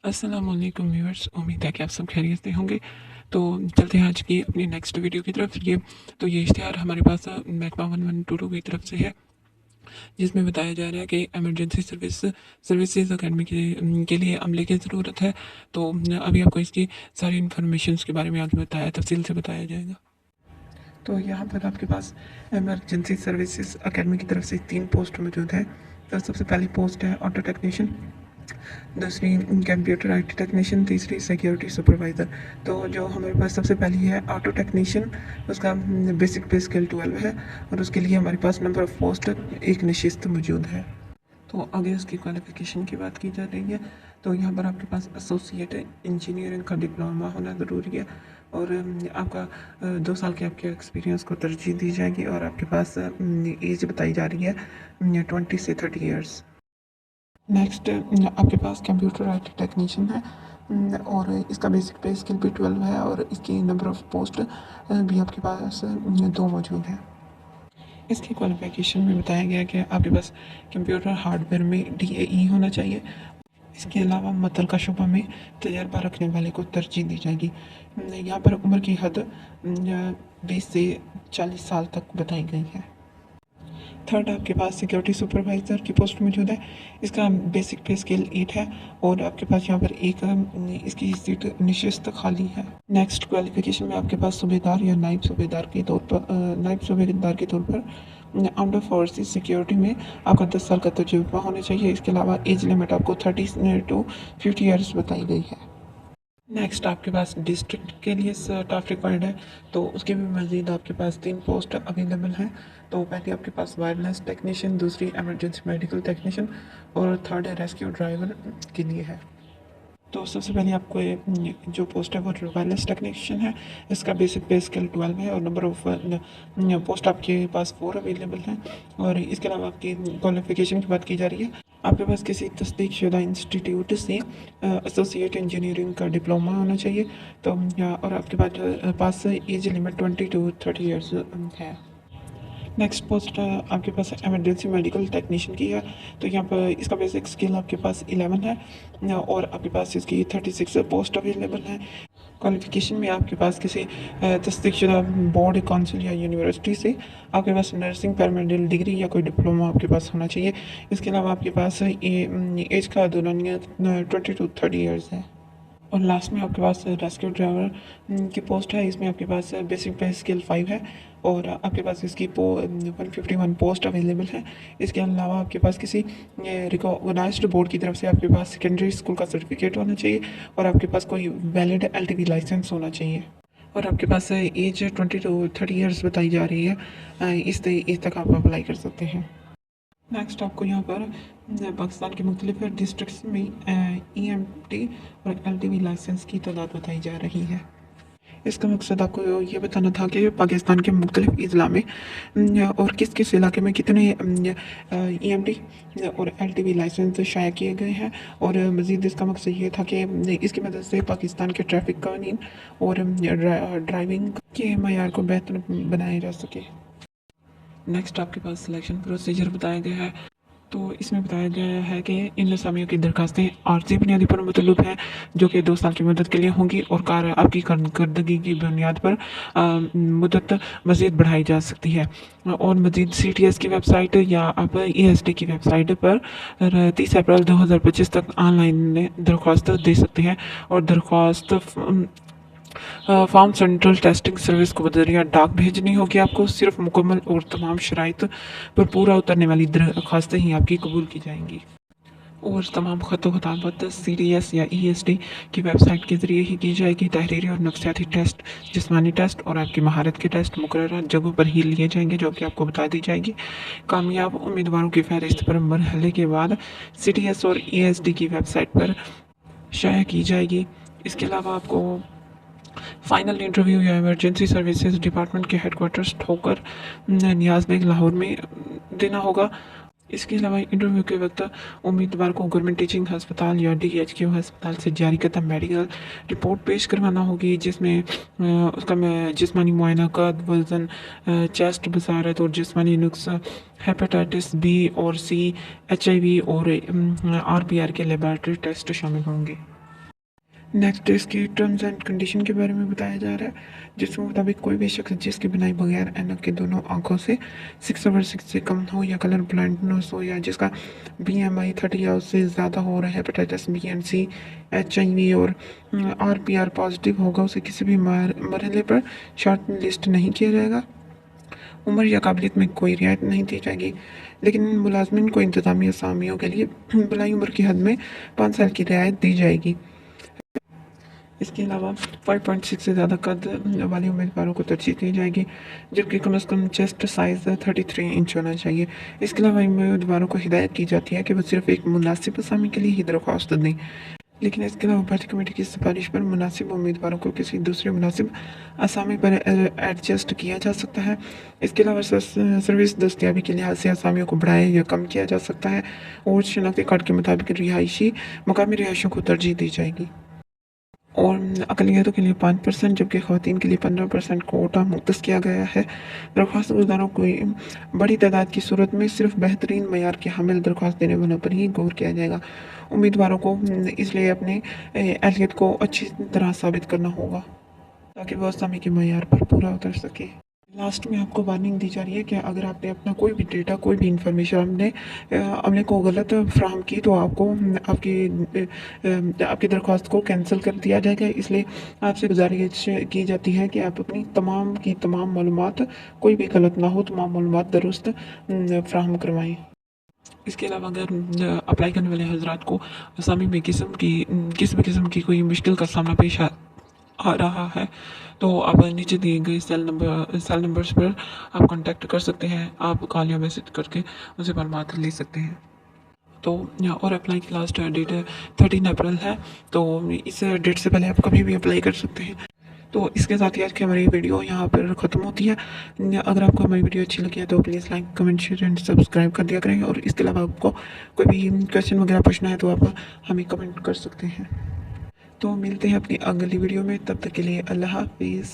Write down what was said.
अस्सलामुअलैकुम व्यूअर्स, उम्मीद है कि आप सब खैरियत से होंगे। तो चलते हैं आज की अपनी नेक्स्ट वीडियो की तरफ। ये इश्तिहार हमारे पास महकमा 1122 की तरफ से है, जिसमें बताया जा रहा है कि एमरजेंसी सर्विसेज अकेडमी के लिए अमले की ज़रूरत है। तो अभी आपको इसकी सारी इन्फॉर्मेशन के बारे में आज तफसील से बताया जाएगा। तो यहाँ पर आपके पास एमरजेंसी सर्विसेज अकेडमी की तरफ से 3 पोस्ट मौजूद है। तो सबसे पहली पोस्ट है ऑटो टेक्नीशियन, दूसरी कंप्यूटर IT टेक्नीशियन, तीसरी सिक्योरिटी सुपरवाइज़र। तो जो हमारे पास सबसे पहली है ऑटो टेक्नीशियन, उसका बेसिक पे स्केल 12 है और उसके लिए हमारे पास नंबर ऑफ़ पोस्ट एक नशिस्त मौजूद है। तो आगे उसकी क्वालिफ़िकेशन की बात की जा रही है। तो यहाँ पर आपके पास एसोसिएट इंजीनियरिंग का डिप्लोमा होना ज़रूरी है और आपका 2 साल के आपके एक्सपीरियंस को तरजीह दी जाएगी और आपके पास एज बताई जा रही है 20 से 30 ईयर्स। नेक्स्ट आपके पास कंप्यूटर IT टेक्नीशियन है और इसका बेसिक पे स्किल भी 12 है और इसकी नंबर ऑफ़ पोस्ट भी आपके पास 2 मौजूद हैं। इसकी क्वालिफ़िकेशन में बताया गया कि आपके पास कंप्यूटर हार्डवेयर में DAE होना चाहिए। इसके अलावा मुतल्लिका शुबा में तजर्बा रखने वाले को तरजीह दी जाएगी। यहाँ पर उम्र की हद 20 से 40 साल तक बताई गई है। थर्ड आपके पास सिक्योरिटी सुपरवाइज़र की पोस्ट मौजूद है। इसका बेसिक पे स्केल 8 है और आपके पास यहाँ पर एक इसकी सीट निशस्त खाली है। नेक्स्ट क्वालिफिकेशन में आपके पास सूबेदार या नायब सूबेदार के तौर पर आर्म्ड फोर्सेस सिक्योरिटी में आपका 10 साल का तजुर्बा होना चाहिए। इसके अलावा एज लिमिट आपको 30 to 50 ईयर्स बताई गई है। नेक्स्ट आपके पास डिस्ट्रिक्ट के लिए स्टाफ रिक्वायर्ड है, तो उसके भी मज़ीद आपके पास 3 पोस्ट अवेलेबल हैं। तो पहले आपके पास वायरलेस टेक्नीशियन, दूसरी एमरजेंसी मेडिकल टेक्नीशियन और थर्ड रेस्क्यू ड्राइवर के लिए है। तो सबसे पहले आपको जो पोस्ट है वो वायरलेस टेक्नीशियन है। इसका बेसिक पे स्केल 12 है और नंबर ऑफ पोस्ट आपके पास 4 अवेलेबल हैं और इसके अलावा आपकी क्वालिफिकेशन की बात की जा रही है। आपके पास किसी तस्दीक शुदा इंस्टीट्यूट से एसोसिएट इंजीनियरिंग का डिप्लोमा होना चाहिए। तो और आपके पास एज लिमिट 20 to 30 ईयर्स है। नेक्स्ट पोस्ट आपके पास एमरजेंसी मेडिकल टेक्नीशियन की है। तो यहाँ पर इसका बेसिक स्किल आपके पास 11 है और आपके पास इसकी 36 पोस्ट अवेलेबल हैं। क्वालिफिकेशन में आपके पास किसी तस्दीकशुदा बोर्ड, काउंसिल या यूनिवर्सिटी से आपके पास नर्सिंग पैरामेडिकल डिग्री या कोई डिप्लोमा आपके पास होना चाहिए। इसके अलावा आपके पास एज का दौरानिया 20 to 30 ईयर्स है। और लास्ट में आपके पास रेस्क्यू ड्राइवर की पोस्ट है। इसमें आपके पास बेसिक पे स्किल 5 है और आपके पास इसकी 151 पोस्ट अवेलेबल है। इसके अलावा आपके पास किसी रिकॉग्नाइज्ड बोर्ड की तरफ से आपके पास सेकेंडरी स्कूल का सर्टिफिकेट होना चाहिए और आपके पास कोई वैलिड LTV लाइसेंस होना चाहिए और आपके पास एज 20 to 30 ईयर्स बताई जा रही है। इस तक आप अप्लाई कर सकते हैं। नेक्स्ट आपको यहाँ पर पाकिस्तान के मुख्तलिफ डिस्ट्रिक्ट्स में EMT और LTV लाइसेंस की तादाद बताई जा रही है। इसका मकसद आपको ये बताना था कि पाकिस्तान के मुख्तलिफ अजला में और किस किस इलाके में कितने EMT और LTV लाइसेंस शाया किए गए हैं और मज़ीद इसका मकसद ये था कि इसकी मदद से पाकिस्तान के ट्रैफिक कानून और ड्राइविंग के मयार को बेहतर बनाया जा सके। नेक्स्ट आपके पास सिलेक्शन प्रोसीजर बताया गया है। तो इसमें बताया गया है कि इन असामियों की दरखास्तें आर्जी बुनियादी पर मतलूब हैं, जो कि 2 साल की मुद्दत के लिए होंगी और आपकी कारकर्दगी की बुनियाद पर मुद्दत मज़ीद बढ़ाई जा सकती है। और मज़ीद CTS की वेबसाइट या आप ESD की वेबसाइट पर 30 अप्रैल 2025 तक ऑनलाइन दरख्वास्त दे सकते हैं और दरख्वास्त फॉर्म सेंट्रल टेस्टिंग सर्विस को बजरिया डाक भेजनी होगी। आपको सिर्फ मुकम्मल और तमाम शराइत पर पूरा उतरने वाली दरख्वास्तें ही आपकी कबूल की जाएंगी और तमाम खताबत CTS या ESD की वेबसाइट के ज़रिए ही की जाएगी। तहरीरी और नफ्सियाती टेस्ट, जिस्मानी टेस्ट और आपकी महारत के टेस्ट मुकर्रर जगहों पर ही लिए जाएंगे, जो कि आपको बता दी जाएगी। कामयाब उम्मीदवारों की फहरिस्त पर मरहले के बाद CTS और ESD की वेबसाइट पर शाया की जाएगी। इसके अलावा आपको फाइनल इंटरव्यू या इमरजेंसी सर्विसेज डिपार्टमेंट के हेडक्वार्टर्स ठोकर नियाज बेग लाहौर में देना होगा। इसके अलावा इंटरव्यू के वक्त उम्मीदवार को गवर्नमेंट टीचिंग हस्पताल या DHQ हस्पताल से जारी करदा मेडिकल रिपोर्ट पेश करवाना होगी, जिसमें उसका जिस्मानी मुआयना, कद, वज़न, चेस्ट बसारत और जिस्मानी नुक्स, हेपेटाइटिस B और C, HIV और RBR के लेबॉरेटरी टेस्ट शामिल होंगे। नेक्स्ट इसकी टर्म्स एंड कंडीशन के बारे में बताया जा रहा है, जिसके मुताबिक कोई भी शख्स जिसकी बिनाई बगैर ऐनक के दोनों आंखों से 6/6 से कम हो, या कलर ब्लाइंडनेस हो, या जिसका BMI 30 या उससे ज़्यादा हो, रहा है hepatitis B and C, HIV और RPR पॉजिटिव होगा, उसे किसी भी मरहले पर शॉर्ट लिस्ट नहीं किया जाएगा। उम्र या काबिलियत में कोई रियायत नहीं दी जाएगी, लेकिन मुलाजमिन को इंतजामी असामियों के लिए बलाई उम्र की हद में 5 साल की रियायत दी जाएगी। इसके अलावा 5.6 से ज़्यादा कद वाले उम्मीदवारों को तरजीह दी जाएगी, जबकि कम अज़ कम चेस्ट साइज़ 33 इंच होना चाहिए। इसके अलावा उम्मीदवारों को हिदायत की जाती है कि वो सिर्फ एक मुनासिब असामी के लिए ही दरख्वास्त दें, लेकिन इसके अलावा भर्ती कमेटी की सिफारिश पर मुनासिब उम्मीदवारों को किसी दूसरे मुनासिब असामी पर एडजस्ट किया जा सकता है। इसके अलावा सर्विस दस्तियाबी के लिहाज से असामियों को बढ़ाया या कम किया जा सकता है, और शनाख्ती कार्ड के मुताबिक रिहायशी मकामी रिहायशों को तरजीह दी जाएगी। और अक़लियतों के लिए 5%, जबकि ख़वातीन के लिए 15% कोटा मुख्तस किया गया है। दरख्वास्त गुज़ारों को बड़ी तादाद की सूरत में सिर्फ बेहतरीन मयार की हामिल दरख्वास्त देने वालों पर ही गौर किया जाएगा। उम्मीदवारों को इसलिए अपने अहलियत को अच्छी तरह साबित करना होगा ताकि वो असामी के मयार पर पूरा उतर सके। लास्ट में आपको वार्निंग दी जा रही है कि अगर आपने अपना कोई भी डेटा, कोई भी इंफॉर्मेशन अपने को गलत फ्राहम की, तो आपको आपकी दरख्वास्त को कैंसिल कर दिया जाएगा। इसलिए आपसे गुजारिश की जाती है कि आप अपनी तमाम की तमाम मालूमात, कोई भी गलत ना हो, तमाम मालूमात दुरुस्त फ्राहम करवाएँ। इसके अलावा अगर अप्लाई करने वाले हजरात को असामी में किसी भी किस्म की कोई मुश्किल का सामना पेश आ रहा है, तो आप नीचे दिए गए सेल नंबर्स पर आप कांटेक्ट कर सकते हैं। आप कॉल या मैसेज करके उनसे मालूमात ले सकते हैं। तो और अप्लाई की लास्ट डेट 13 अप्रैल है, तो इस डेट से पहले आप कभी भी अप्लाई कर सकते हैं। तो इसके साथ ही आज की हमारी वीडियो यहाँ पर ख़त्म होती है। अगर आपको हमारी वीडियो अच्छी लगी है तो please like, comment, share and subscribe कर दिया करें। और इसके अलावा आपको कोई भी क्वेश्चन वगैरह पूछना है तो आप हमें कमेंट कर सकते हैं। तो मिलते हैं अपनी अगली वीडियो में, तब तक के लिए अल्लाह हाफिज़।